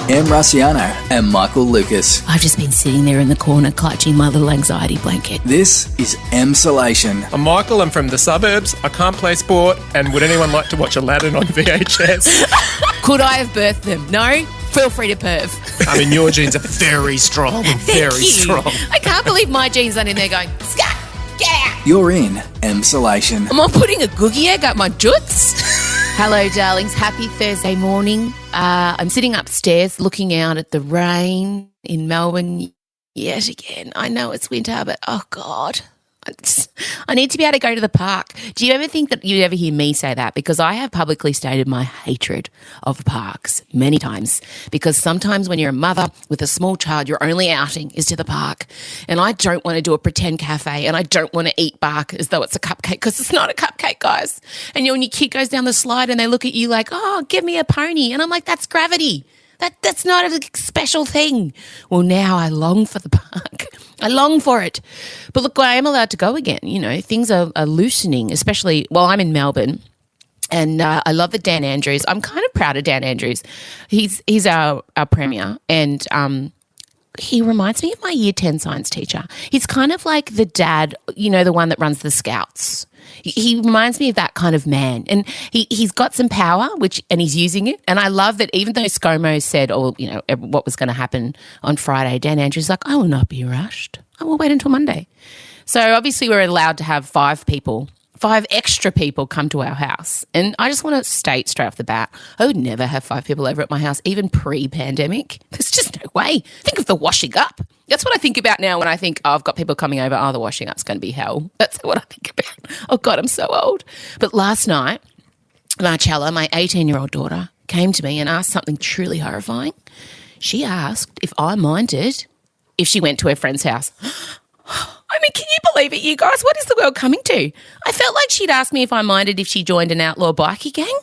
Em Rusciano and Michael Lucas. I've just been sitting there in the corner clutching my little anxiety blanket. This is Emsolation. I'm Michael, I'm from the suburbs, I can't play sport, and would anyone like to watch Aladdin on VHS? Could I have birthed them? No? Feel free to perv. I mean, your genes are very strong, very strong. I can't believe my genes aren't in there going, Scott, get out. You're in Emsolation. Am I putting a googie egg up my joots? Hello, darlings. Happy Thursday morning. I'm sitting upstairs looking out at the rain in Melbourne yet again. I know it's winter, but oh, God. I need to be able to go to the park. Do you ever think that you ever hear me say that? Because I have publicly stated my hatred of parks many times, because sometimes when you're a mother with a small child, your only outing is to the park. And I don't want to do a pretend cafe, and I don't want to eat bark as though it's a cupcake, because it's not a cupcake, guys. And when your kid goes down the slide and they look at you like, oh, give me a pony. And I'm like, that's gravity. That's not a special thing. Well, now I long for the park. I long for it. But look, I am allowed to go again. You know, things are loosening, especially, well, I'm in Melbourne, and I love that Dan Andrews. I'm kind of proud of Dan Andrews. He's our premier, and he reminds me of my Year 10 science teacher. He's kind of like the dad, you know, the one that runs the Scouts. He reminds me of that kind of man, and he's got some power, and he's using it. And I love that even though ScoMo said, you know, what was going to happen on Friday, Dan Andrews like, I will not be rushed. I will wait until Monday. So obviously we're allowed to have 5 extra people come to our house. And I just want to state straight off the bat, I would never have 5 people over at my house, even pre-pandemic. There's just no way. Think of the washing up. That's what I think about now when I think, I've got people coming over, the washing up's going to be hell. That's what I think about. Oh, God, I'm so old. But last night, Marchella, my 18-year-old daughter, came to me and asked something truly horrifying. She asked if I minded if she went to her friend's house. I mean, can you believe it, you guys? What is the world coming to? I felt like she'd asked me if I minded if she joined an outlaw bikie gang.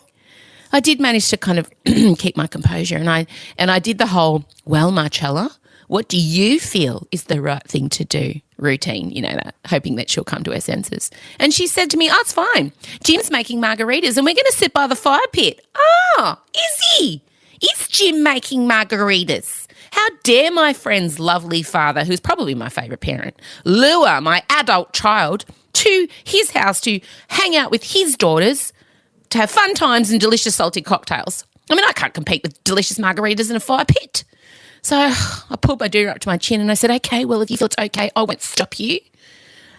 I did manage to kind of keep my composure, and I did the whole, well, Marchella, what do you feel is the right thing to do routine, you know, that, hoping that she'll come to her senses. And she said to me, it's fine. Jim's making margaritas and we're going to sit by the fire pit. Is he? Is Jim making margaritas? How dare my friend's lovely father, who's probably my favourite parent, lure my adult child to his house to hang out with his daughters, to have fun times and delicious salty cocktails. I mean, I can't compete with delicious margaritas in a fire pit. So I pulled my doodah up to my chin and I said, okay, well, if you feel it's okay, I won't stop you.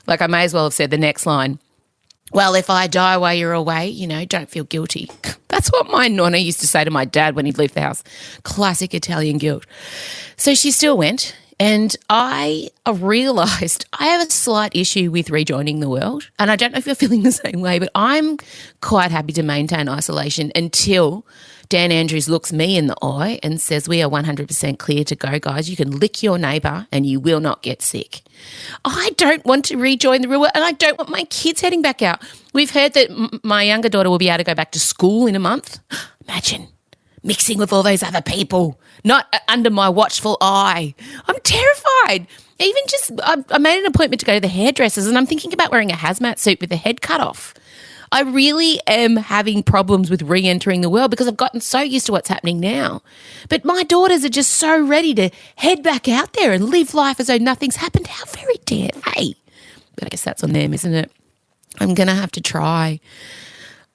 Like, I may as well have said the next line, well, if I die while you're away, you know, don't feel guilty. That's what my nonna used to say to my dad when he'd leave the house. Classic Italian guilt. So she still went, and I realised I have a slight issue with rejoining the world. And I don't know if you're feeling the same way, but I'm quite happy to maintain isolation until Dan Andrews looks me in the eye and says, we are 100% clear to go, guys. You can lick your neighbour and you will not get sick. I don't want to rejoin the real world, and I don't want my kids heading back out. We've heard that my younger daughter will be able to go back to school in a month. Imagine mixing with all those other people, not under my watchful eye. I'm terrified. Even just, I made an appointment to go to the hairdressers, and I'm thinking about wearing a hazmat suit with the head cut off. I really am having problems with re-entering the world because I've gotten so used to what's happening now. But my daughters are just so ready to head back out there and live life as though nothing's happened. How very dare they? But I guess that's on them, isn't it? I'm going to have to try.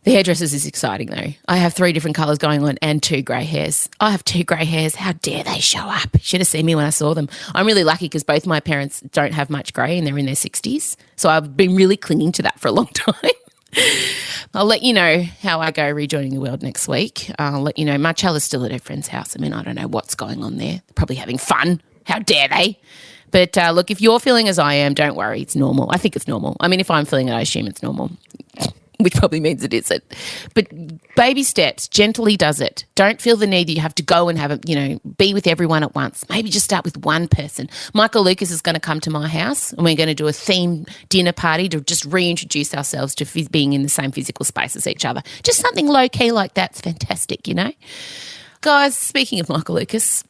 The hairdressers is exciting though. I have 3 different colours going on and 2 grey hairs. I have 2 grey hairs. How dare they show up? Should have seen me when I saw them. I'm really lucky because both my parents don't have much grey and they're in their 60s. So I've been really clinging to that for a long time. I'll let you know how I go rejoining the world next week. I'll let you know. Marchella's still at her friend's house. I mean, I don't know what's going on there. Probably having fun. How dare they? But look, if you're feeling as I am, don't worry. It's normal. I think it's normal. I mean, if I'm feeling it, I assume it's normal, which probably means it isn't. But baby steps, gently does it. Don't feel the need that you have to go and have be with everyone at once. Maybe just start with one person. Michael Lucas is going to come to my house and we're going to do a themed dinner party to just reintroduce ourselves to being in the same physical space as each other. Just something low-key like that's fantastic, you know. Guys, speaking of Michael Lucas,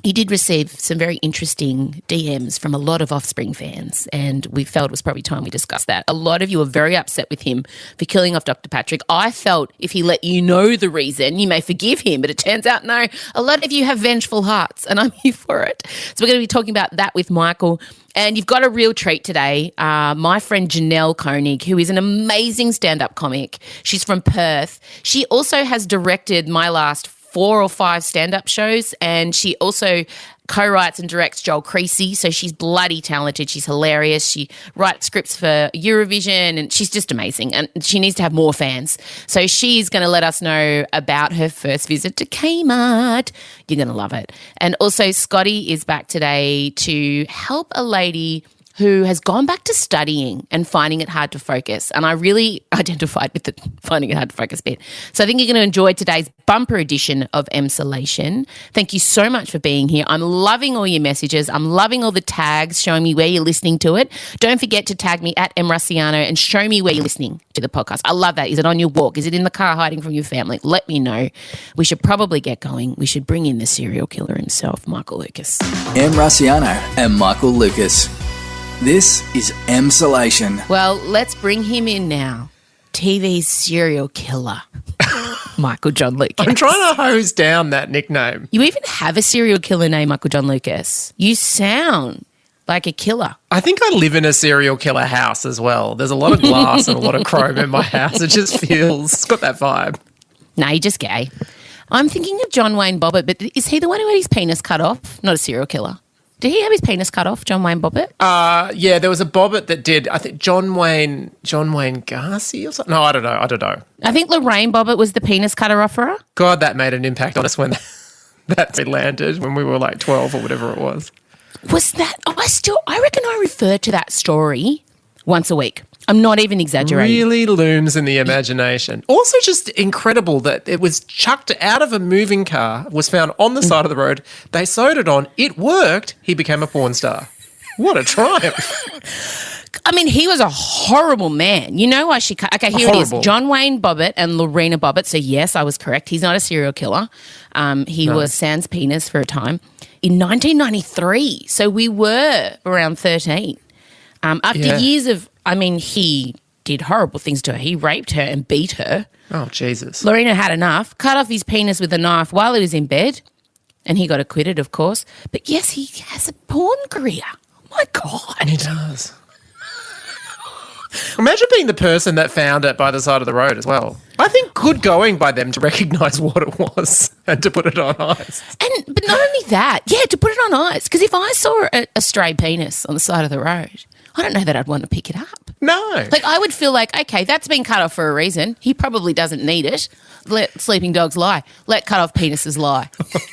he did receive some very interesting DMs from a lot of Offspring fans, and we felt it was probably time we discussed that. A lot of you were very upset with him for killing off Dr. Patrick. I felt if he let you know the reason, you may forgive him, but it turns out no. A lot of you have vengeful hearts, and I'm here for it. So we're going to be talking about that with Michael. And you've got a real treat today. My friend Janelle Koenig, who is an amazing stand-up comic. She's from Perth. She also has directed my last 4 or 5 stand-up shows, and she also co-writes and directs Joel Creasy, so she's bloody talented. She's hilarious. She writes scripts for Eurovision, and she's just amazing, and she needs to have more fans. So she's going to let us know about her first visit to K-Mart. You're going to love it. And also Scotty is back today to help a lady who has gone back to studying and finding it hard to focus. And I really identified with the finding it hard to focus bit. So I think you're going to enjoy today's bumper edition of Emsolation. Thank you so much for being here. I'm loving all your messages. I'm loving all the tags showing me where you're listening to it. Don't forget to tag me at @mrussiano and show me where you're listening to the podcast. I love that. Is it on your walk? Is it in the car hiding from your family? Let me know. We should probably get going. We should bring in the serial killer himself, Michael Lucas. M. Russiano and Michael Lucas. This is Emsolation. Well, let's bring him in now. TV's serial killer, Michael John Lucas. I'm trying to hose down that nickname. You even have a serial killer named Michael John Lucas. You sound like a killer. I think I live in a serial killer house as well. There's a lot of glass and a lot of chrome in my house. It just feels, it's got that vibe. No, you're just gay. I'm thinking of John Wayne Bobbitt, but is he the one who had his penis cut off? Not a serial killer. Did he have his penis cut off, John Wayne Bobbitt? Yeah, there was a Bobbitt that did. I think John Wayne Garcia or something. No, I don't know. I think Lorraine Bobbitt was the penis cutter offerer. God, that made an impact on us when that landed when we were like 12 or whatever it was. Was that? I reckon I refer to that story once a week. I'm not even exaggerating. Really looms in the imagination. Also just incredible that it was chucked out of a moving car, was found on the side of the road. They sewed it on. It worked. He became a porn star. What a triumph. I mean, he was a horrible man. You know why she cut? Okay, here Horrible. it is. John Wayne Bobbitt and Lorena Bobbitt. So, yes, I was correct. He's not a serial killer. He was sans penis for a time. In 1993. So we were around 13. After years of, he did horrible things to her. He raped her and beat her. Oh, Jesus. Lorena had enough, cut off his penis with a knife while he was in bed, and he got acquitted, of course. But, yes, he has a porn career. Oh, my God. He does. Imagine being the person that found it by the side of the road as well. I think good going by them to recognise what it was and to put it on ice. But not only that, to put it on ice. Because if I saw a stray penis on the side of the road, I don't know that I'd want to pick it up. No. Like, I would feel like, okay, that's been cut off for a reason. He probably doesn't need it. Let sleeping dogs lie. Let cut off penises lie.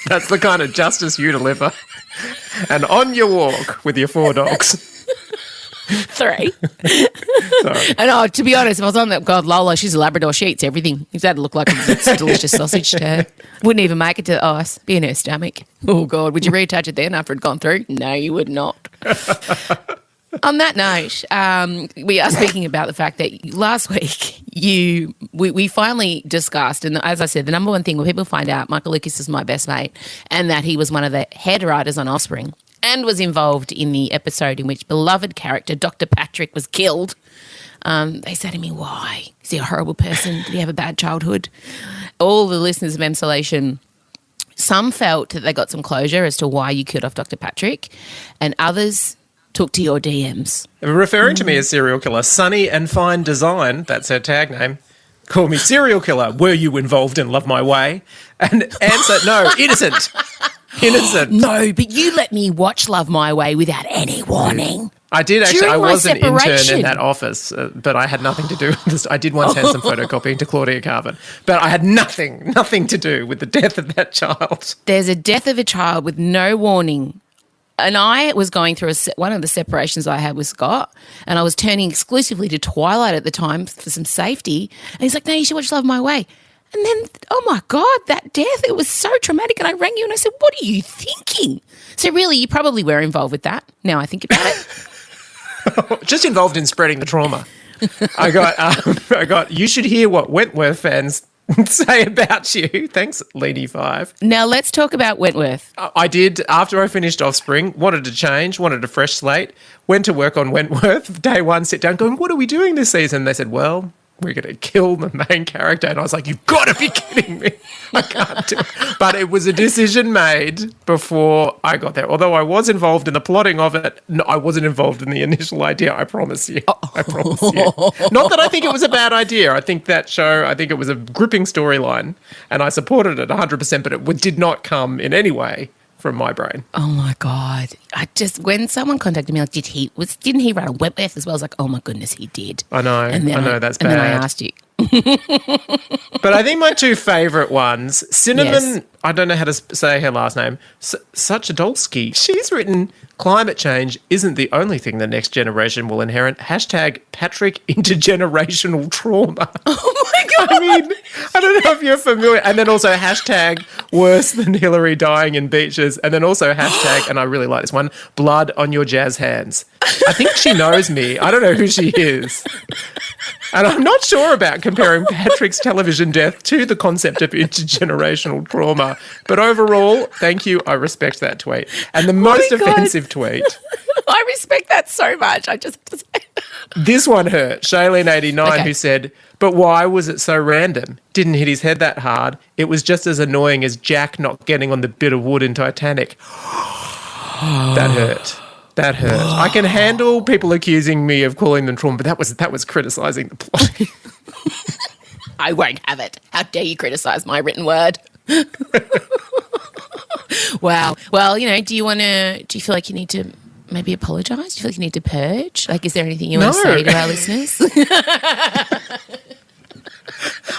That's the kind of justice you deliver. And on your walk with your 4 dogs. 3. Sorry. And to be honest, if I was on that, God, Lola, she's a Labrador. She eats everything. If that looked like a delicious sausage to her. Wouldn't even make it to the ice. Be in her stomach. Oh, God. Would you reattach it then after it'd gone through? No, you would not. On that note, we are speaking about the fact that last week we finally discussed, and as I said, the number one thing when people find out Michael Lucas is my best mate and that he was one of the head writers on Offspring and was involved in the episode in which beloved character Dr. Patrick was killed, they said to me, why? Is he a horrible person? Did he have a bad childhood? All the listeners of Emsolation, some felt that they got some closure as to why you killed off Dr. Patrick, and others took to your DMs. Referring to me as serial killer, Sunny and Fine Design, that's her tag name, call me serial killer. Were you involved in Love My Way? And answer, no, innocent. Innocent. No, but you let me watch Love My Way without any warning. I did actually. During I my was an intern separation. in that office, but I had nothing to do with this. I did once hand some photocopying to Claudia Carvin, but I had nothing to do with the death of that child. There's a death of a child with no warning. And I was going through one of the separations I had with Scott, and I was turning exclusively to Twilight at the time for some safety. And he's like, no, you should watch Love My Way. And then, oh, my God, that death, it was so traumatic. And I rang you and I said, what are you thinking? So really, you probably were involved with that, now I think about it. Just involved in spreading the trauma. I got, you should hear what Wentworth fans say about you. Thanks, Lady5. Now let's talk about Wentworth. I did, after I finished Offspring, wanted to change, wanted a fresh slate, went to work on Wentworth, day one, sit down, going, what are we doing this season? They said, well, we're going to kill the main character. And I was like, you've got to be kidding me. I can't do it. But it was a decision made before I got there. Although I was involved in the plotting of it, no, I wasn't involved in the initial idea, I promise you. I promise you. Not that I think it was a bad idea. I think it was a gripping storyline and I supported it 100%, but it did not come in any way from my brain. Oh my God. When someone contacted me, like, didn't he run a Wentworth as well? I was like, oh my goodness, he did. I know, that's bad. And then I asked you. But I think my two favourite ones, Cinnamon, yes. I don't know how to say her last name, Suchadolski. She's written, climate change isn't the only thing the next generation will inherit. # Patrick intergenerational trauma. Oh my God. I mean, I don't know if you're familiar. And then also # worse than Hillary dying in beaches. And then also #, and I really like this one, blood on your jazz hands. I think she knows me. I don't know who she is. And I'm not sure about comparing Patrick's television death to the concept of intergenerational trauma. But overall, thank you. I respect that tweet. And the most offensive tweet. I respect that so much. I just have to say. This one hurt. Shailene89, Okay. who said, but why was it so random? Didn't hit his head that hard. It was just as annoying as Jack not getting on the bit of wood in Titanic. That hurt. That hurt. I can handle people accusing me of calling them trauma, but that was criticising the plot. I won't have it. How dare you criticise my written word? Wow. Well, do you feel like you need to maybe apologise? Do you feel like you need to purge? Like, is there anything you want to say to our listeners?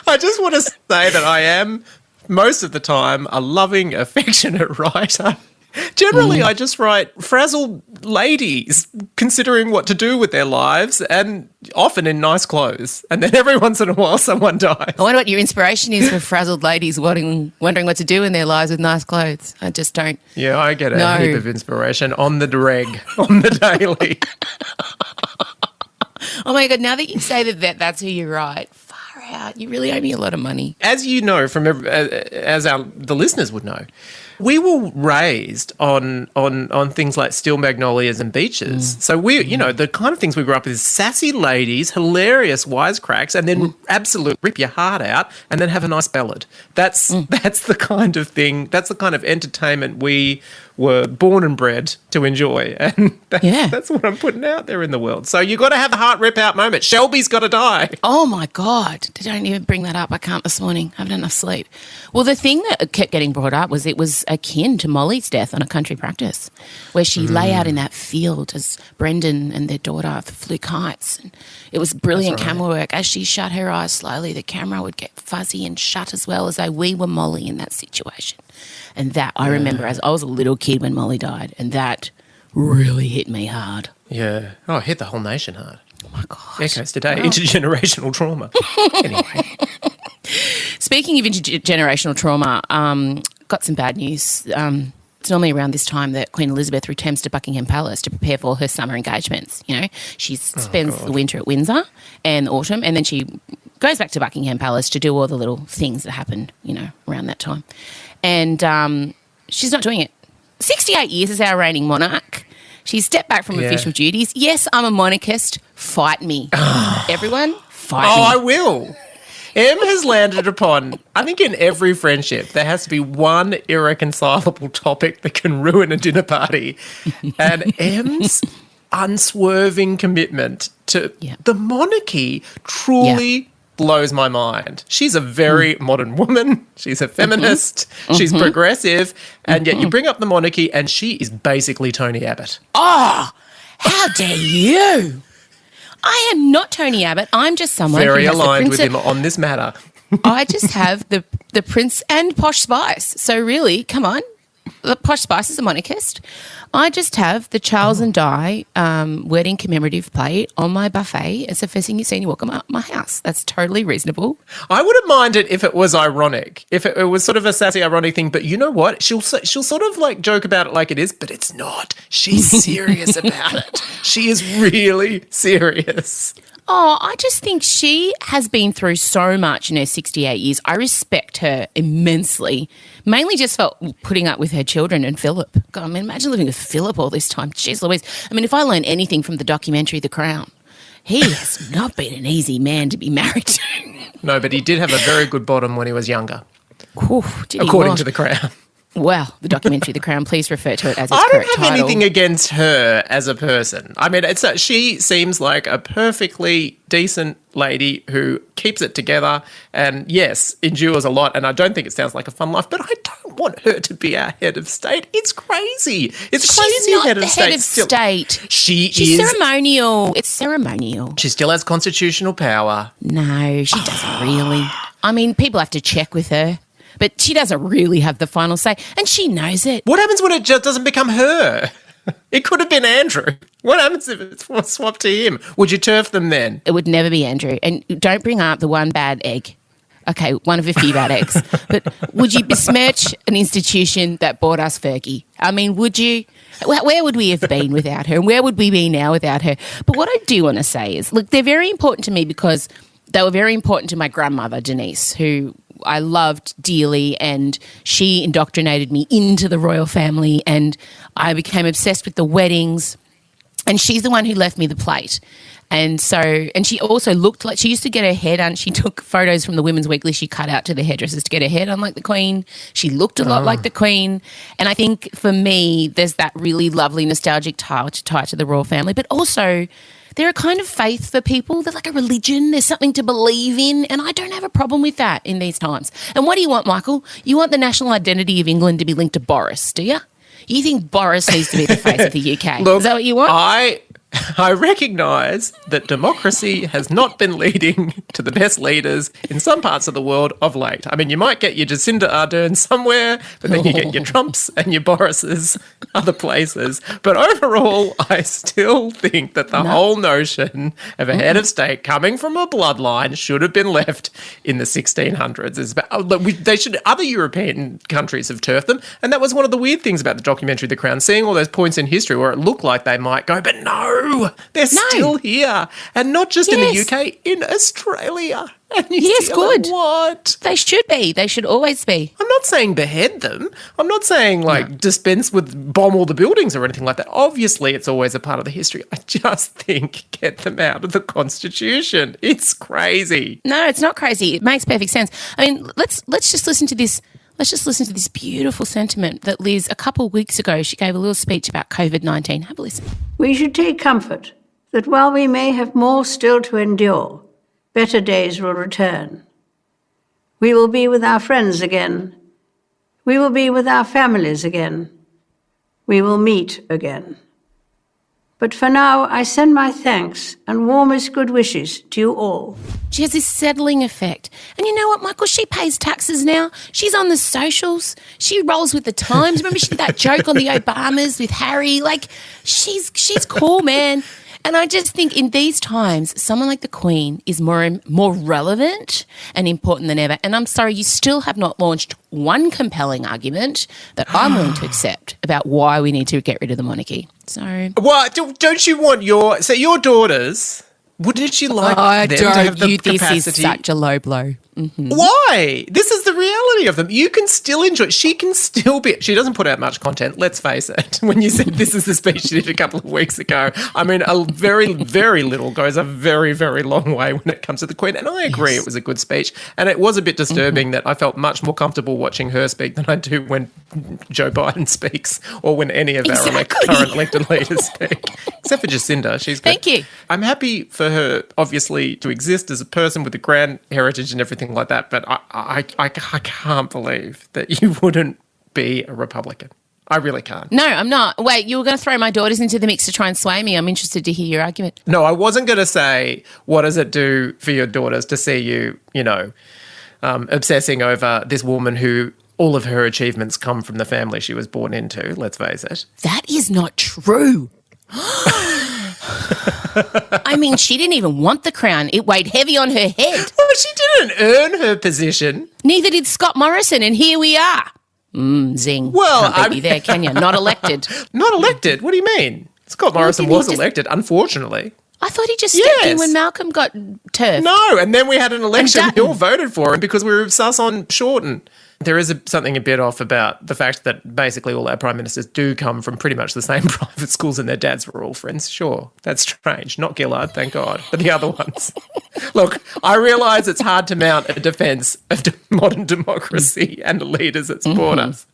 I just want to say that I am, most of the time, a loving, affectionate writer. Generally, I just write frazzled ladies considering what to do with their lives and often in nice clothes. And then every once in a while, someone dies. I wonder what your inspiration is for frazzled ladies wondering what to do in their lives with nice clothes. I just don't. Yeah, I get a heap of inspiration on the on the daily. Oh, my God. Now that you say that's who you write, far out. You really owe me a lot of money. As you know, the listeners would know, we were raised on things like Steel Magnolias and Beaches. So the kind of things we grew up with is sassy ladies, hilarious wisecracks, and then absolute rip your heart out and then have a nice ballad. That's the kind of thing, that's the kind of entertainment we were born and bred to enjoy. And that's what I'm putting out there in the world. So you got to have a heart rip out moment. Shelby's got to die. Oh, my God. Don't even bring that up. I can't this morning. I haven't had enough sleep. Well, the thing that kept getting brought up was it was akin to Molly's death on a country practice where she lay out in that field as Brendan and their daughter flew kites. And it was brilliant camera work. As she shut her eyes slowly, the camera would get fuzzy and shut as well as though we were Molly in that situation. And that I remember as I was a little kid when Molly died, and that really hit me hard. Yeah. Oh, it hit the whole nation hard. Oh, my God. Echoes today, intergenerational trauma. Anyway. Speaking of intergenerational trauma, got some bad news. It's normally around this time that Queen Elizabeth returns to Buckingham Palace to prepare for her summer engagements. She spends the winter at Windsor and autumn, and then she goes back to Buckingham Palace to do all the little things that happen, around that time. And she's not doing it. 68 years as our reigning monarch. She's stepped back from official duties. Yes, I'm a monarchist. Fight me. Everyone, fight me. Oh, I will. Em has landed upon, I think in every friendship, there has to be one irreconcilable topic that can ruin a dinner party. And Em's unswerving commitment to the monarchy truly blows my mind. She's a very modern woman. She's a feminist. She's progressive. And yet you bring up the monarchy and she is basically Tony Abbott. Oh, how dare you? I am not Tony Abbott. I'm just someone very who has aligned with him on this matter. I just have the Prince and posh spice. So really, come on. the Posh Spice is a monarchist. I just have the Charles and Di wedding commemorative plate on my buffet as the first thing you see when you walk in my house. That's totally reasonable. I wouldn't mind it if it was ironic, if it was sort of a sassy, ironic thing. But you know what? She'll sort of like joke about it like it is, but it's not. She's serious about it. She is really serious. Oh, I just think she has been through so much in her 68 years. I respect her immensely, mainly just for putting up with her children and Philip. God, I mean, imagine living with Philip all this time. Jeez Louise. I mean, if I learn anything from the documentary The Crown, he has not been an easy man to be married to. No, but he did have a very good bottom when he was younger. Ooh, according to The Crown. Well, the documentary The Crown, please refer to it as its I correct don't have title. anything against her as a person. I mean, she seems like a perfectly decent lady who keeps it together and, yes, endures a lot. And I don't think it sounds like a fun life, but I don't want her to be our head of state. It's crazy. It's crazy. She's not head the of state. head of state. She's ceremonial. It's ceremonial. She still has constitutional power. No, she doesn't really. I mean, people have to check with her. But she doesn't really have the final say, and she knows it. What happens when it just doesn't become her? It could have been Andrew. What happens if it's swapped to him? Would you turf them then? It would never be Andrew. And don't bring up the one bad egg. Okay, one of a few bad eggs. But would you besmirch an institution that bought us Fergie? I mean, would you? Where would we have been without her? And where would we be now without her? But what I do want to say is, look, they're very important to me because they were very important to my grandmother, Denise, who I loved dearly, and she indoctrinated me into the royal family, and I became obsessed with the weddings, and she's the one who left me the plate. And she also looked like, she used to get her hair done. She took photos from the Women's Weekly she cut out to the hairdressers to get her hair done like the Queen. She looked a lot like the Queen. And I think for me, there's that really lovely nostalgic tie to the royal family, but also they're a kind of faith for people. They're like a religion. There's something to believe in, and I don't have a problem with that in these times. And what do you want, Michael? You want the national identity of England to be linked to Boris, do you? You think Boris needs to be the face of the UK? Look, is that what you want? I recognise that democracy has not been leading to the best leaders in some parts of the world of late. I mean, you might get your Jacinda Ardern somewhere, but then you get your Trumps and your Borises other places. But overall, I still think that the whole notion of a head of state coming from a bloodline should have been left in the 1600s. Other European countries have turfed them, and that was one of the weird things about the documentary The Crown, seeing all those points in history where it looked like they might go, but no. They're still here. And not just in the UK, in Australia. And New Zealand. What? They should be. They should always be. I'm not saying behead them. I'm not saying, dispense with bomb all the buildings or anything like that. Obviously, it's always a part of the history. I just think get them out of the Constitution. It's crazy. No, it's not crazy. It makes perfect sense. I mean, let's just listen to this. Let's just listen to this beautiful sentiment that Liz, a couple of weeks ago, she gave a little speech about COVID-19. Have a listen. We should take comfort that while we may have more still to endure, better days will return. We will be with our friends again. We will be with our families again. We will meet again. But for now, I send my thanks and warmest good wishes to you all. She has this settling effect. And you know what, Michael? She pays taxes now. She's on the socials. She rolls with the times. Remember she did that joke on the Obamas with Harry? Like, she's cool, man. And I just think in these times, someone like the Queen is more relevant and important than ever. And I'm sorry, you still have not launched one compelling argument that I'm willing to accept about why we need to get rid of the monarchy. So, well, don't you want your daughters? Wouldn't you like them to have the capacity? This is such a low blow. Mm-hmm. Why? This is the reality of them. You can still enjoy. She can still be. She doesn't put out much content. Let's face it. When you said this is the speech she did a couple of weeks ago, I mean, a very, very little goes a very, very long way when it comes to the Queen. And I agree, it was a good speech. And it was a bit disturbing that I felt much more comfortable watching her speak than I do when Joe Biden speaks or when any of our current elected leaders speak. Except for Jacinda, she's good. Thank you. I'm happy for her, obviously, to exist as a person with a grand heritage and everything like that, but I can't believe that you wouldn't be a Republican. I really can't. No, I'm not. Wait, you were going to throw my daughters into the mix to try and sway me. I'm interested to hear your argument. No, I wasn't going to say, what does it do for your daughters to see you, obsessing over this woman who all of her achievements come from the family she was born into, let's face it. That is not true. I mean, she didn't even want the crown. It weighed heavy on her head. Well, she didn't earn her position. Neither did Scott Morrison, and here we are. Zing. Well, can't beat you there, can you? Not elected. Not elected? What do you mean? Scott Morrison was elected, unfortunately. I thought he just stepped in when Malcolm got turfed. No, and then we had an election. We all voted for him because we were sus on Shorten. There is something a bit off about the fact that basically all our prime ministers do come from pretty much the same private schools and their dads were all friends. Sure, that's strange. Not Gillard, thank God, but the other ones. Look, I realise it's hard to mount a defence of modern democracy and the leaders that support us.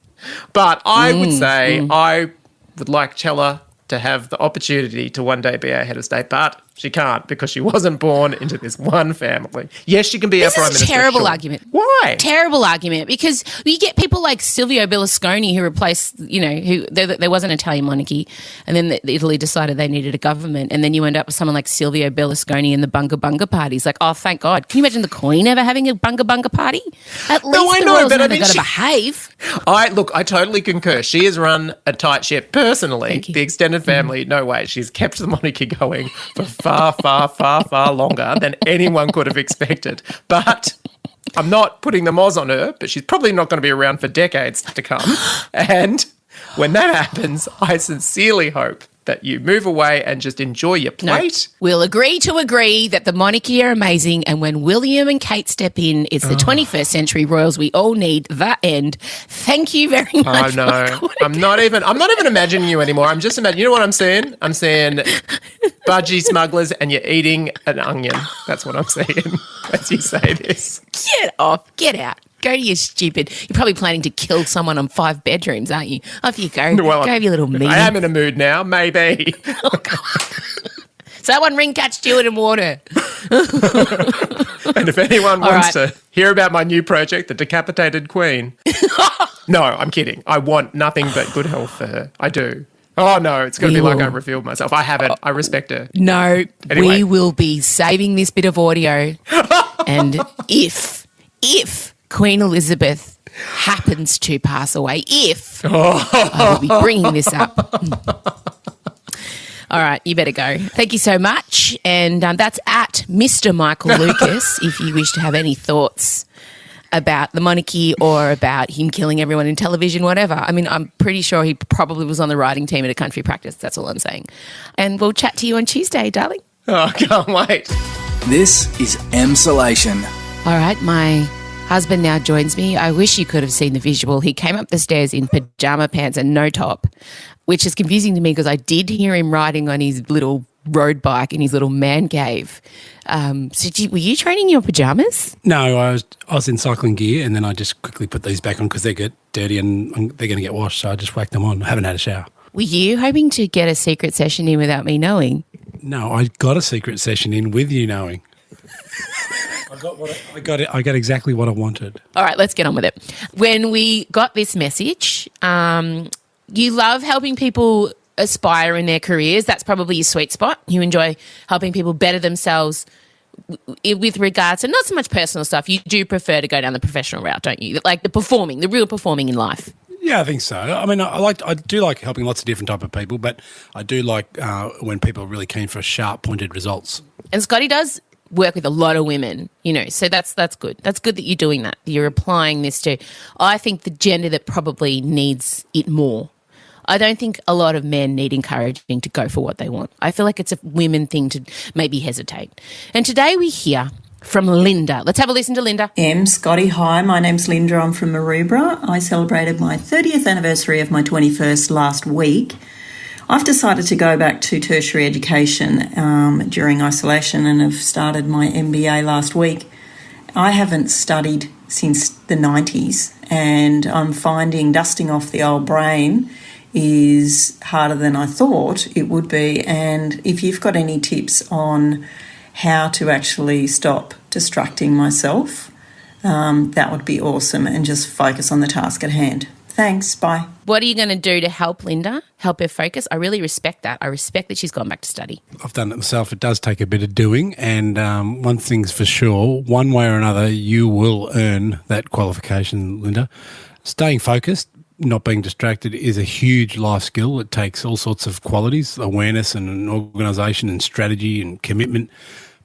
But I would say I would like Chella to have the opportunity to one day be our head of state, but she can't because she wasn't born into this one family. Yes, she can be our prime minister. This is a terrible argument. Why? Terrible argument because you get people like Silvio Berlusconi who replaced, who there was an Italian monarchy and then Italy decided they needed a government and then you end up with someone like Silvio Berlusconi and the Bunga Bunga parties. Like, oh, thank God. Can you imagine the Queen ever having a Bunga Bunga party? At least the royals know they've got to behave. I totally concur. She has run a tight ship personally. The extended family, no way. She's kept the monarchy going for far, far, far, far longer than anyone could have expected. But I'm not putting the moz on her, but she's probably not going to be around for decades to come. And when that happens, I sincerely hope that you move away and just enjoy your plate. No, we'll agree to agree that the monarchy are amazing, and when William and Kate step in, it's the 21st century royals we all need. That end. Thank you very much. Oh no, I'm not even imagining you anymore. I'm just imagining. You know what I'm saying? I'm saying budgie smugglers, and you're eating an onion. That's what I'm saying as you say this. Get off. Get out. Go to your stupid. You're probably planning to kill someone on 5 bedrooms, aren't you? Off you go. Well, go have your little meeting. I am in a mood now, maybe. Oh, God. Someone ring Cat Stewart and water. And if anyone wants to hear about my new project, The Decapitated Queen. No, I'm kidding. I want nothing but good health for her. I do. Oh, no, it's going to be like I revealed myself. I haven't. I respect her. No, anyway. We will be saving this bit of audio. And if Queen Elizabeth happens to pass away, I will be bringing this up. All right, you better go. Thank you so much. And that's at Mr. Michael Lucas if you wish to have any thoughts about the monarchy or about him killing everyone in television, whatever. I mean, I'm pretty sure he probably was on the writing team at a country practice. That's all I'm saying. And we'll chat to you on Tuesday, darling. Oh, I can't wait. This is Emsolation. All right, my husband now joins me. I wish you could have seen the visual. He came up the stairs in pajama pants and no top, which is confusing to me because I did hear him riding on his little road bike in his little man cave. So were you training in your pajamas? No, I was in cycling gear and then I just quickly put these back on because they get dirty and they're going to get washed, so I just whacked them on. I haven't had a shower. Were you hoping to get a secret session in without me knowing? No, I got a secret session in with you knowing. I got exactly what I wanted. All right, let's get on with it. When we got this message, you love helping people aspire in their careers. That's probably your sweet spot. You enjoy helping people better themselves with regards to not so much personal stuff. You do prefer to go down the professional route, don't you? Like the real performing in life. Yeah, I think so. I mean, I do like helping lots of different type of people, but I do like when people are really keen for sharp, pointed results. And Scotty does work with a lot of women, so that's good. That's good that you're doing that. You're applying this to, I think, the gender that probably needs it more. I don't think a lot of men need encouraging to go for what they want. I feel like it's a women thing to maybe hesitate. And today we hear from Linda. Let's have a listen to Linda. Scotty, hi, my name's Linda. I'm from Maroubra. I celebrated my 30th anniversary of my 21st last week. I've decided to go back to tertiary education during isolation and have started my MBA last week. I haven't studied since the 90s and I'm finding dusting off the old brain is harder than I thought it would be. And if you've got any tips on how to actually stop distracting myself, that would be awesome, and just focus on the task at hand. Thanks, bye. What are you going to do to help Linda, help her focus? I really respect that. I respect that she's gone back to study. I've done it myself. It does take a bit of doing, and one thing's for sure, one way or another, you will earn that qualification, Linda. Staying focused, not being distracted is a huge life skill. It takes all sorts of qualities, awareness and organisation and strategy and commitment.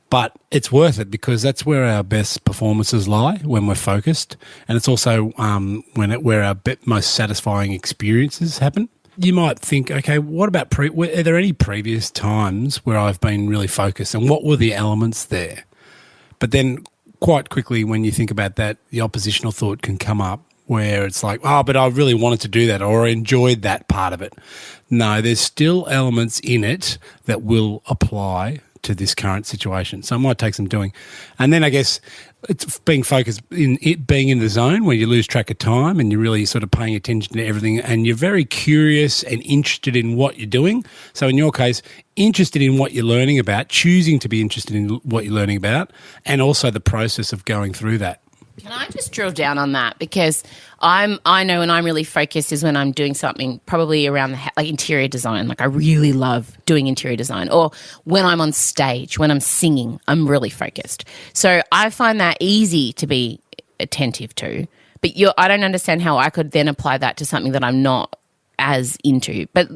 But it's worth it because that's where our best performances lie, when we're focused. And it's also where our most satisfying experiences happen. You might think, okay, what about are there any previous times where I've been really focused and what were the elements there? But then quite quickly when you think about that, the oppositional thought can come up where it's like, oh, but I really wanted to do that or I enjoyed that part of it. No, there's still elements in it that will apply to this current situation. So it might take some doing. And then I guess it's being focused in it, being in the zone where you lose track of time and you're really sort of paying attention to everything and you're very curious and interested in what you're doing. So in your case, interested in what you're learning about, choosing to be interested in what you're learning about, and also the process of going through that. Can I just drill down on that? Because I know when I'm really focused is when I'm doing something probably around like interior design. Like I really love doing interior design. Or when I'm on stage, when I'm singing, I'm really focused. So I find that easy to be attentive to. But I don't understand how I could then apply that to something that I'm not as into. But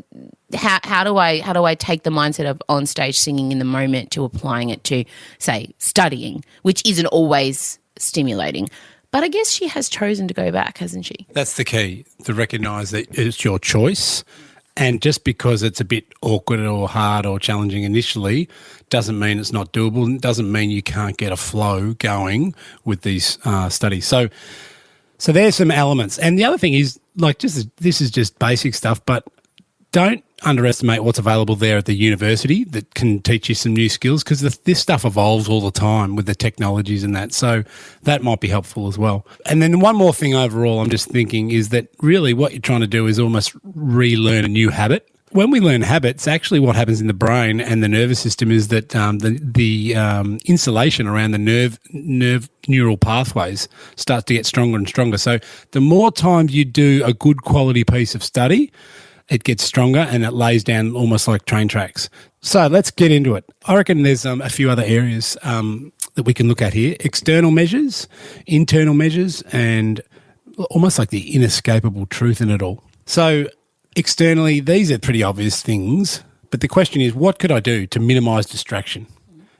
how do I take the mindset of on stage singing in the moment to applying it to, say, studying, which isn't always stimulating? But I guess she has chosen to go back, hasn't she? That's the key, to recognise that it's your choice. And just because it's a bit awkward or hard or challenging initially doesn't mean it's not doable. It doesn't mean you can't get a flow going with these studies. So there's some elements. And the other thing is, like, this is just basic stuff, but don't underestimate what's available there at the university that can teach you some new skills, because this stuff evolves all the time with the technologies and that. So that might be helpful as well. And then one more thing overall I'm just thinking is that really what you're trying to do is almost relearn a new habit. When we learn habits, actually what happens in the brain and the nervous system is that the insulation around the neural pathways starts to get stronger and stronger. So the more times you do a good quality piece of study, it gets stronger and it lays down almost like train tracks. So let's get into it. I reckon there's a few other areas that we can look at here. External measures, internal measures, and almost like the inescapable truth in it all. So externally, these are pretty obvious things, but the question is, what could I do to minimise distraction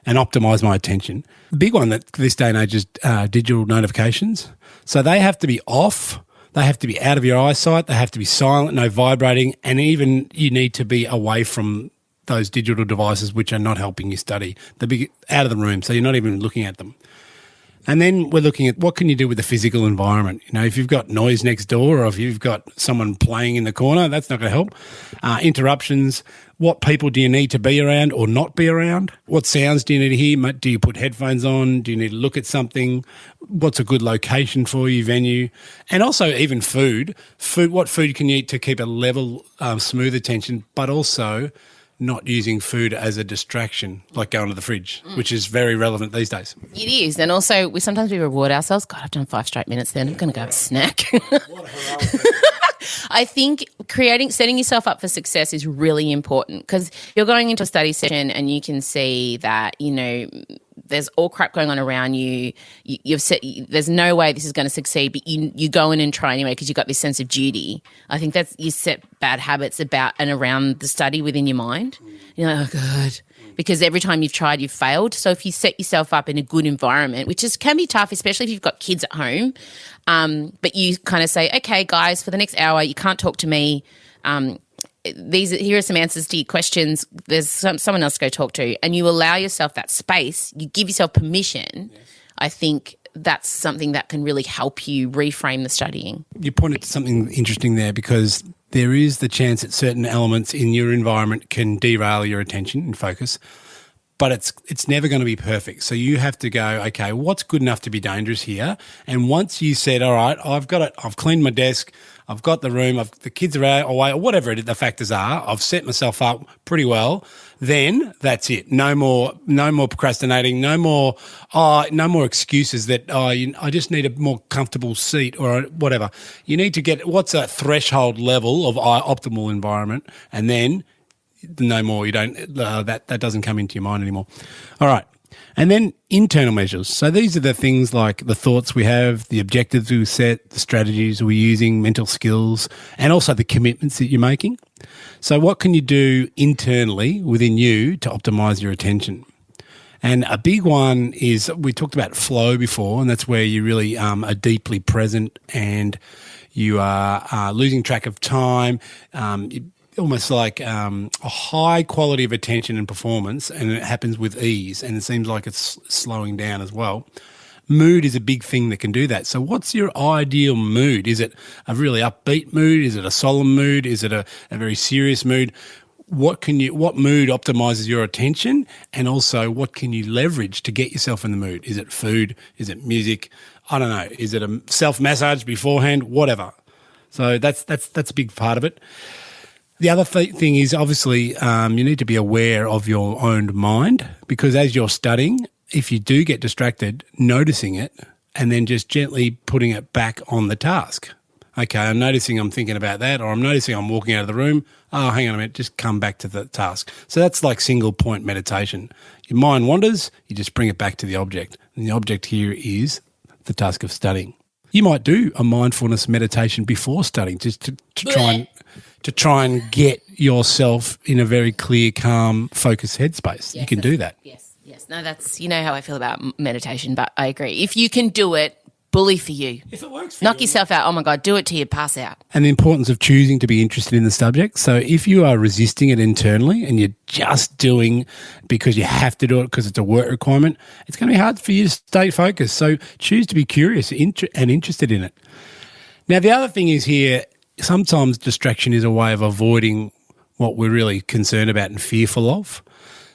and optimise my attention? The big one that this day and age is digital notifications. So they have to be off. They have to be out of your eyesight. They have to be silent, no vibrating, and even you need to be away from those digital devices which are not helping you study. They'll be out of the room, so you're not even looking at them. And then we're looking at what can you do with the physical environment. You know, if you've got noise next door or if you've got someone playing in the corner, that's not going to help. Interruptions. What people do you need to be around or not be around? What sounds do you need to hear? Do you put headphones on? Do you need to look at something? What's a good location for you, venue? And also even food. What food can you eat to keep a level, smooth attention, but also not using food as a distraction, like going to the fridge, which is very relevant these days. It is. And also sometimes we reward ourselves. God, I've done 5 straight minutes then. I'm going to go have a snack. I think setting yourself up for success is really important, because you're going into a study session and you can see that, you know, there's all crap going on around you. There's no way this is going to succeed, but you go in and try anyway because you've got this sense of duty. I think you set bad habits about and around the study within your mind. You're like, oh, God. Because every time you've tried, you've failed. So if you set yourself up in a good environment, which can be tough, especially if you've got kids at home, but you kind of say, okay, guys, for the next hour, you can't talk to me. Here are some answers to your questions. There's someone else to go talk to, and you allow yourself that space. You give yourself permission. Yes. I think that's something that can really help you reframe the studying. You pointed to something interesting there, because there is the chance that certain elements in your environment can derail your attention and focus, but it's never going to be perfect. So you have to go, okay, what's good enough to be dangerous here? And once you said, all right, I've got it, I've cleaned my desk, I've got the room, the kids are out, away, or whatever the factors are, I've set myself up pretty well, then that's it. No more procrastinating, no more excuses that, I just need a more comfortable seat or whatever. You need to get what's a threshold level of optimal environment, and then no more. You don't that doesn't come into your mind anymore. All right. And then internal measures. So these are the things like the thoughts we have, the objectives we set, the strategies we're using, mental skills, and also the commitments that you're making. So what can you do internally within you to optimize your attention? And a big one is, we talked about flow before, and that's where you really are deeply present and you are losing track of time, almost like a high quality of attention and performance, and it happens with ease, and it seems like it's slowing down as well. Mood is a big thing that can do that. So what's your ideal mood? Is it a really upbeat mood? Is it a solemn mood? Is it a very serious mood? What mood optimizes your attention, and also what can you leverage to get yourself in the mood? Is it food? Is it music? I don't know. Is it a self-massage beforehand? Whatever. So that's a big part of it. The other thing is, obviously, you need to be aware of your own mind, because as you're studying, if you do get distracted, noticing it and then just gently putting it back on the task. Okay, I'm noticing I'm thinking about that, or I'm noticing I'm walking out of the room. Oh, hang on a minute, just come back to the task. So that's like single point meditation. Your mind wanders, you just bring it back to the object. And the object here is the task of studying. You might do a mindfulness meditation before studying, just to try and get yourself in a very clear, calm, focused headspace. Yes, you can do that. Yes. No, that's, you know how I feel about meditation, but I agree. If you can do it, bully for you. If it works for Knock yourself out. Oh, my God, do it till you pass out. And the importance of choosing to be interested in the subject. So if you are resisting it internally and you're just doing because you have to do it because it's a work requirement, it's going to be hard for you to stay focused. So choose to be curious and interested in it. Now, the other thing is here, sometimes distraction is a way of avoiding what we're really concerned about and fearful of.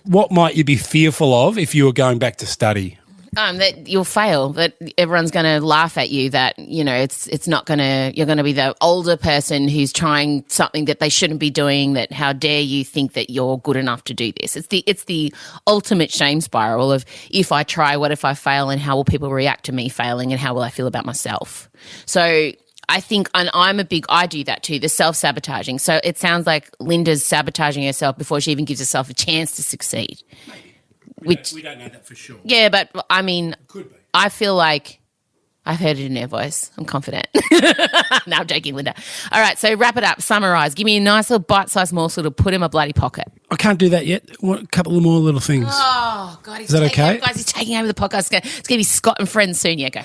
What might you be fearful of if you were going back to study? That you'll fail, that everyone's going to laugh at you, that, you know, it's not going to, you're going to be the older person who's trying something that they shouldn't be doing, that how dare you think that you're good enough to do this. It's the ultimate shame spiral of, if I try, what if I fail, and how will people react to me failing, and how will I feel about myself? So I think, and I do that too, the self-sabotaging. So it sounds like Linda's sabotaging herself before she even gives herself a chance to succeed. We don't know that for sure. Yeah, but I mean, Could be. I feel like I've heard it in her voice. I'm confident. No, I'm joking, Linda. All right, so wrap it up, summarise. Give me a nice little bite-sized morsel to put in my bloody pocket. I can't do that yet. A couple of more little things. Oh, God. Is that okay? Guys, he's taking over the podcast. It's going to be Scott and Friends soon. Yeah, go.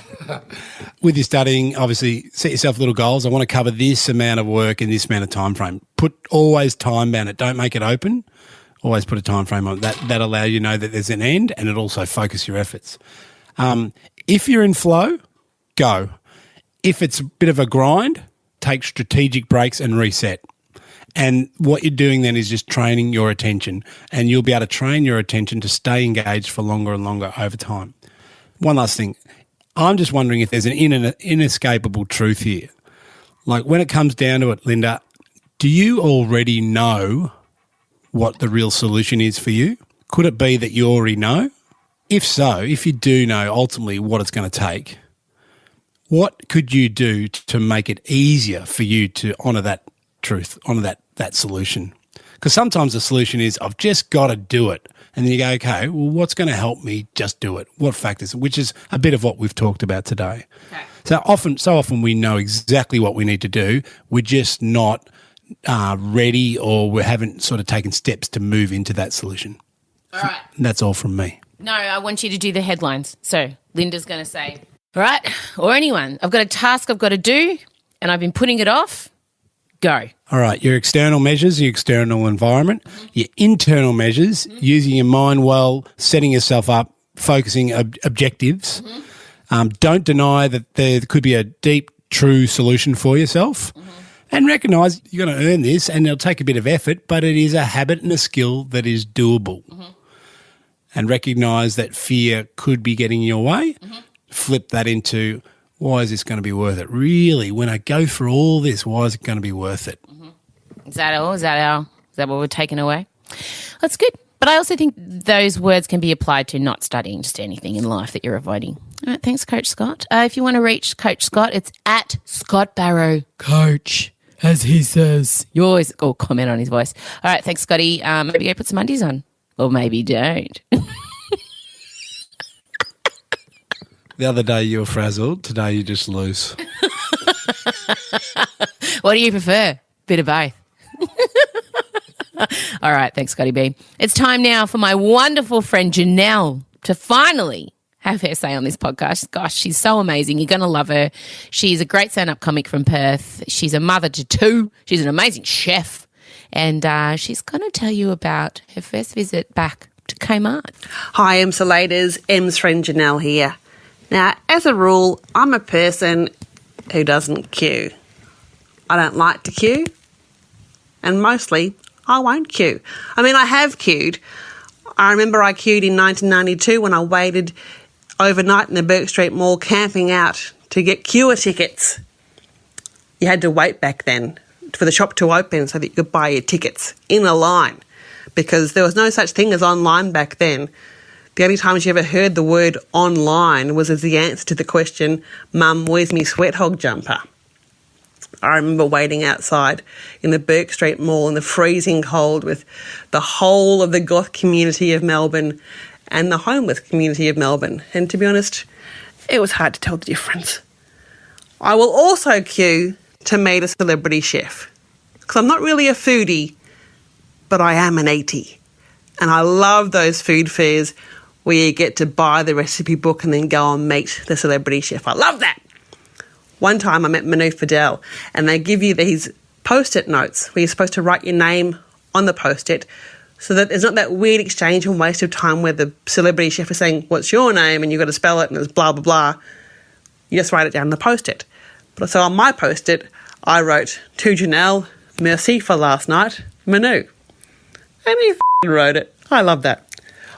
With your studying, obviously, set yourself little goals. I want to cover this amount of work in this amount of time frame. Always time-bound it. Don't make it open. Always put a time frame on it. That allows you to know that there's an end, and it also focus your efforts. If you're in flow, go. If it's a bit of a grind, take strategic breaks and reset. And what you're doing then is just training your attention, and you'll be able to train your attention to stay engaged for longer and longer over time. One last thing. I'm just wondering if there's an inescapable truth here. Like, when it comes down to it, Linda, do you already know what the real solution is for you? Could it be that you already know? If so, if you do know ultimately what it's going to take, what could you do to make it easier for you to honour that truth, honour that solution? Because sometimes the solution is, I've just got to do it. And then you go, okay, well, what's going to help me just do it? What factors? Which is a bit of what we've talked about today. Okay. So often we know exactly what we need to do. We're just not ready, or we haven't sort of taken steps to move into that solution. All right. And that's all from me. No, I want you to do the headlines. So Linda's going to say, all right, or anyone, I've got a task I've got to do and I've been putting it off. Go. All right, your external measures, your external environment, your internal measures, using your mind well, setting yourself up, focusing objectives. Don't deny that there could be a deep, true solution for yourself. And recognise you're going to earn this, and it'll take a bit of effort, but it is a habit and a skill that is doable. And recognise that fear could be getting in your way. Flip that into, why is this going to be worth it? Really, when I go through all this, why is it going to be worth it? Is that all? Is that what we're taking away? That's good. But I also think those words can be applied to not studying, just anything in life that you're avoiding. All right, thanks, Coach Scott. If you want to reach Coach Scott, it's at Scott Barrow Coach, as he says. You always comment on his voice. All right, thanks, Scotty. Maybe go put some undies on. Or maybe don't. The other day you were frazzled. Today you're just loose. What do you prefer? Bit of both. All right, thanks, Scotty B. It's time now for my wonderful friend Janelle to finally have her say on this podcast. Gosh, she's so amazing. You're going to love her. She's a great stand-up comic from Perth. She's a mother to two. She's an amazing chef. And she's going to tell you about her first visit back to K-Mart. Hi, Emsolators. Em's friend Janelle here. Now, as a rule, I'm a person who doesn't queue. I don't like to queue, and mostly I won't queue. I mean, I have queued. I remember I queued in 1992 when I waited overnight in the Burke Street Mall camping out to get queuer tickets. You had to wait back then for the shop to open so that you could buy your tickets in a line, because there was no such thing as online back then. The only times you ever heard the word online was as the answer to the question, Mum, where's me sweat hog jumper? I remember waiting outside in the Burke Street Mall in the freezing cold with the whole of the goth community of Melbourne and the homeless community of Melbourne. And to be honest, it was hard to tell the difference. I will also queue to meet a celebrity chef, because I'm not really a foodie, but I am an eatie. And I love those food fairs where you get to buy the recipe book and then go and meet the celebrity chef. I love that. One time I met Manu Fidel, and they give you these post-it notes where you're supposed to write your name on the post-it so that there's not that weird exchange and waste of time where the celebrity chef is saying, what's your name? And you've got to spell it and it's blah, blah, blah. You just write it down on the post-it. But so on my post-it, I wrote, to Janelle, merci for last night, Manu. And he wrote it. I love that.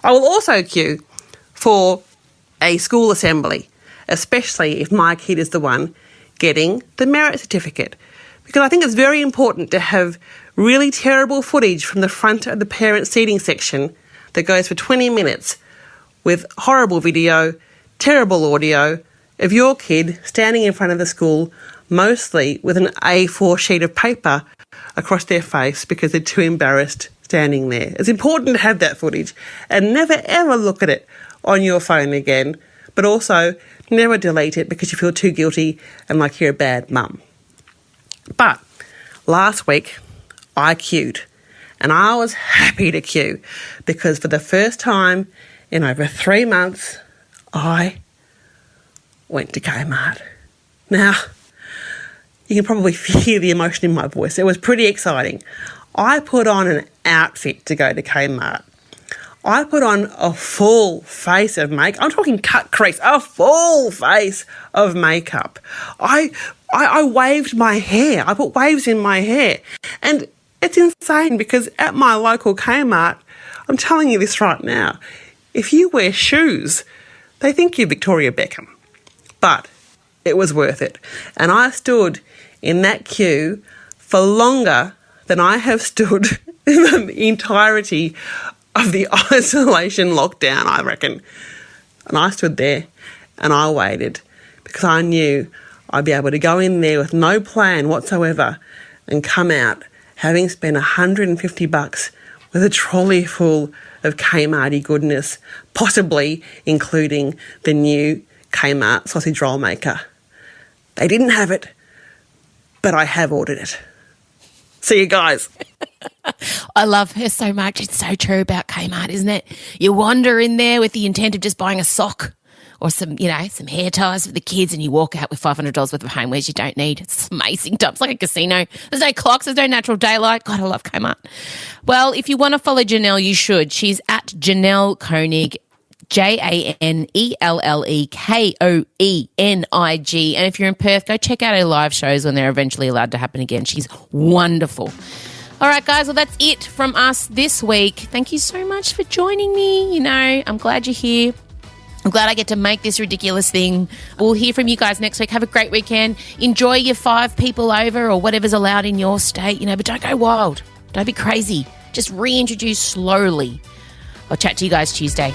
I will also queue for a school assembly, especially if my kid is the one getting the merit certificate, because I think it's very important to have really terrible footage from the front of the parent seating section that goes for 20 minutes with horrible video, terrible audio of your kid standing in front of the school, mostly with an A4 sheet of paper across their face because they're too embarrassed standing there. It's important to have that footage and never ever look at it on your phone again, but also never delete it because you feel too guilty and like you're a bad mum. But last week I queued, and I was happy to queue because for the first time in over 3 months I went to K-Mart. Now, you can probably hear the emotion in my voice. It was pretty exciting. I put on an outfit to go to K-Mart. I put on a full face of makeup. I'm talking cut crease, a full face of makeup. I waved my hair. I put waves in my hair. And it's insane because at my local K-Mart, I'm telling you this right now, if you wear shoes, they think you're Victoria Beckham. But it was worth it. And I stood in that queue for longer than I have stood in the entirety of the isolation lockdown, I reckon. And I stood there and I waited because I knew I'd be able to go in there with no plan whatsoever and come out having spent $150 with a trolley full of K-Marty goodness, possibly including the new K-Mart sausage roll maker. They didn't have it, but I have ordered it. See you guys. I love her so much. It's so true about Kmart, isn't it? You wander in there with the intent of just buying a sock or some hair ties for the kids, and you walk out with $500 worth of homewares you don't need. It's amazing. It's like a casino. There's no clocks. There's no natural daylight. God, I love Kmart. Well, if you want to follow Janelle, you should. She's at Janelle Koenig, JANELLEKOENIG. And if you're in Perth, go check out her live shows when they're eventually allowed to happen again. She's wonderful. All right, guys, well, that's it from us this week. Thank you so much for joining me. I'm glad you're here. I'm glad I get to make this ridiculous thing. We'll hear from you guys next week. Have a great weekend. Enjoy your 5 people over or whatever's allowed in your state, but don't go wild. Don't be crazy. Just reintroduce slowly. I'll chat to you guys Tuesday.